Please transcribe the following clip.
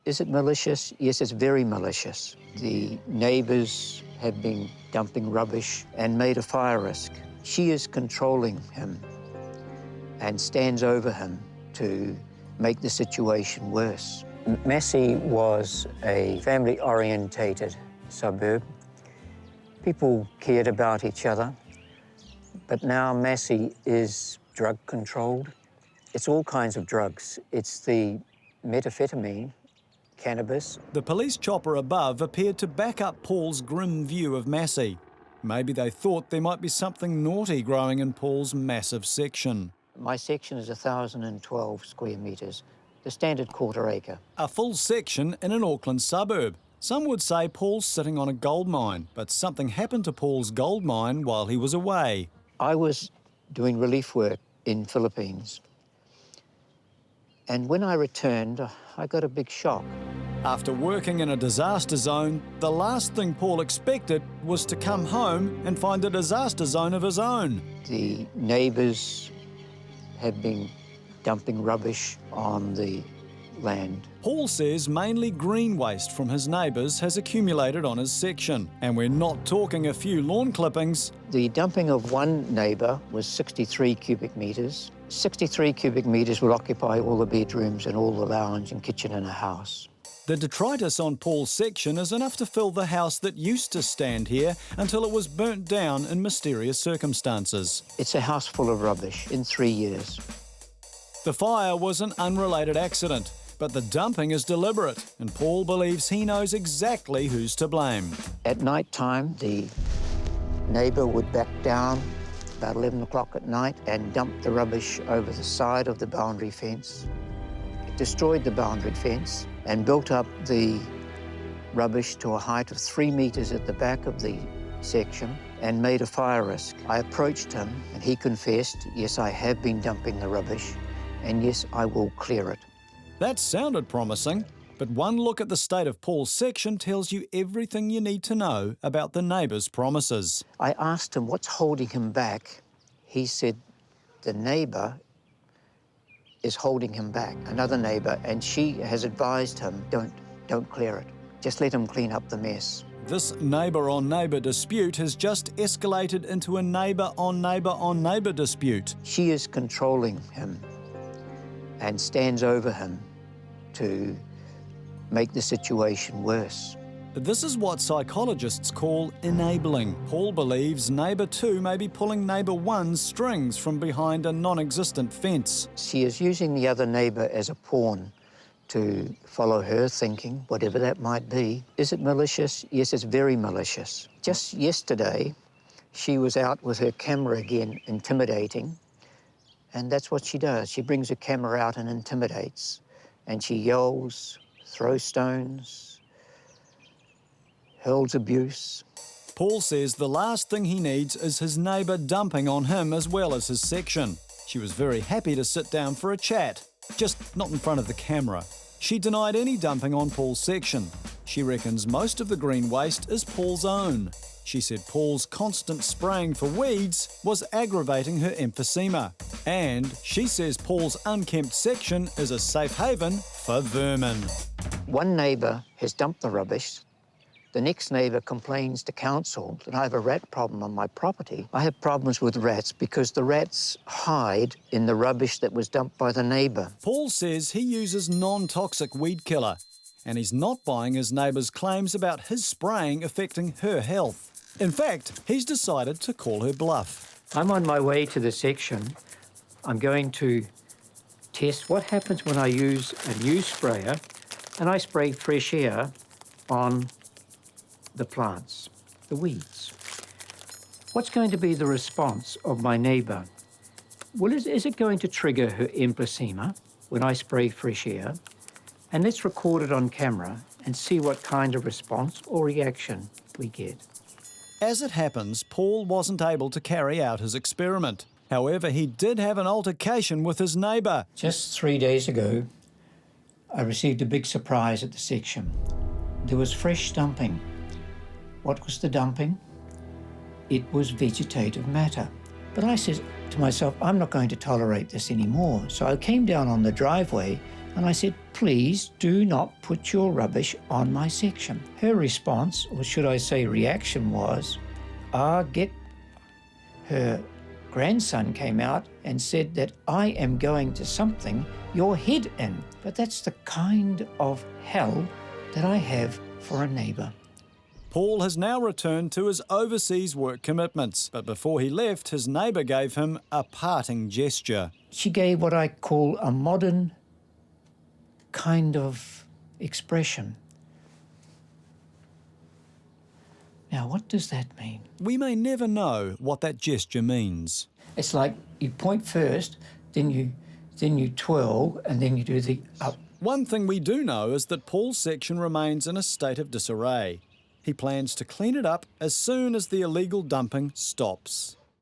Is it malicious? Yes, it's very malicious. The neighbours have been dumping rubbish and made a fire risk. She is controlling him and stands over him to make the situation worse. Massey was a family-orientated suburb. People cared about each other, but now Massey is drug-controlled. It's all kinds of drugs. It's the methamphetamine, cannabis. The police chopper above appeared to back up Paul's grim view of Massey. Maybe they thought there might be something naughty growing in Paul's massive section. My section is 1,012 square metres, the standard quarter acre. A full section in an Auckland suburb. Some would say Paul's sitting on a gold mine, but something happened to Paul's gold mine while he was away. I was doing relief work in Philippines, and when I returned, I got a big shock. After working in a disaster zone, the last thing Paul expected was to come home and find a disaster zone of his own. The neighbours have been dumping rubbish on the land. Paul says mainly green waste from his neighbours has accumulated on his section, and we're not talking a few lawn clippings. The dumping of one neighbour was 63 cubic metres. 63 cubic metres will occupy all the bedrooms and all the lounge and kitchen in a house. The detritus on Paul's section is enough to fill the house that used to stand here until it was burnt down in mysterious circumstances. It's a house full of rubbish in 3 years. The fire was an unrelated accident, but the dumping is deliberate, and Paul believes he knows exactly who's to blame. At night time, the neighbour would back down about 11 o'clock at night and dump the rubbish over the side of the boundary fence. It destroyed the boundary fence and built up the rubbish to a height of 3 metres at the back of the section and made a fire risk. I approached him and he confessed, yes, I have been dumping the rubbish, and yes, I will clear it. That sounded promising, but one look at the state of Paul's section tells you everything you need to know about the neighbour's promises. I asked him what's holding him back. He said the neighbour is holding him back, another neighbour, and she has advised him, don't clear it. Just let him clean up the mess. This neighbour-on-neighbour dispute has just escalated into a neighbour-on-neighbour-on-neighbour dispute. She is controlling him and stands over him to make the situation worse. This is what psychologists call enabling. Paul believes neighbour 2 may be pulling neighbour 1's strings from behind a non-existent fence. She is using the other neighbour as a pawn to follow her thinking, whatever that might be. Is it malicious? Yes, it's very malicious. Just yesterday, she was out with her camera again, intimidating, and that's what she does. She brings her camera out and intimidates, and she yells, throws stones, hurls abuse. Paul says the last thing he needs is his neighbour dumping on him as well as his section. She was very happy to sit down for a chat, just not in front of the camera. She denied any dumping on Paul's section. She reckons most of the green waste is Paul's own. She said Paul's constant spraying for weeds was aggravating her emphysema. And she says Paul's unkempt section is a safe haven for vermin. One neighbour has dumped the rubbish. The next neighbour complains to council that I have a rat problem on my property. I have problems with rats because the rats hide in the rubbish that was dumped by the neighbour. Paul says he uses non-toxic weed killer, and he's not buying his neighbour's claims about his spraying affecting her health. In fact, he's decided to call her bluff. I'm on my way to the section. I'm going to test what happens when I use a new sprayer and I spray fresh air on the plants, the weeds. What's going to be the response of my neighbour? Well, is it going to trigger her emphysema when I spray fresh air? And let's record it on camera and see what kind of response or reaction we get. As it happens, Paul wasn't able to carry out his experiment. However, he did have an altercation with his neighbour. Just 3 days ago, I received a big surprise at the section. There was fresh dumping. What was the dumping? It was vegetative matter. But I said to myself, I'm not going to tolerate this anymore. So I came down on the driveway and I said, please do not put your rubbish on my section. Her response, or should I say reaction, was, her grandson came out and said that I am going to something your head in. But that's the kind of hell that I have for a neighbour. Paul has now returned to his overseas work commitments, but before he left, his neighbour gave him a parting gesture. She gave what I call a modern kind of expression. Now, what does that mean? We may never know what that gesture means. It's like you point first, then you twirl, and then you do the up. One thing we do know is that Paul's section remains in a state of disarray. He plans to clean it up as soon as the illegal dumping stops.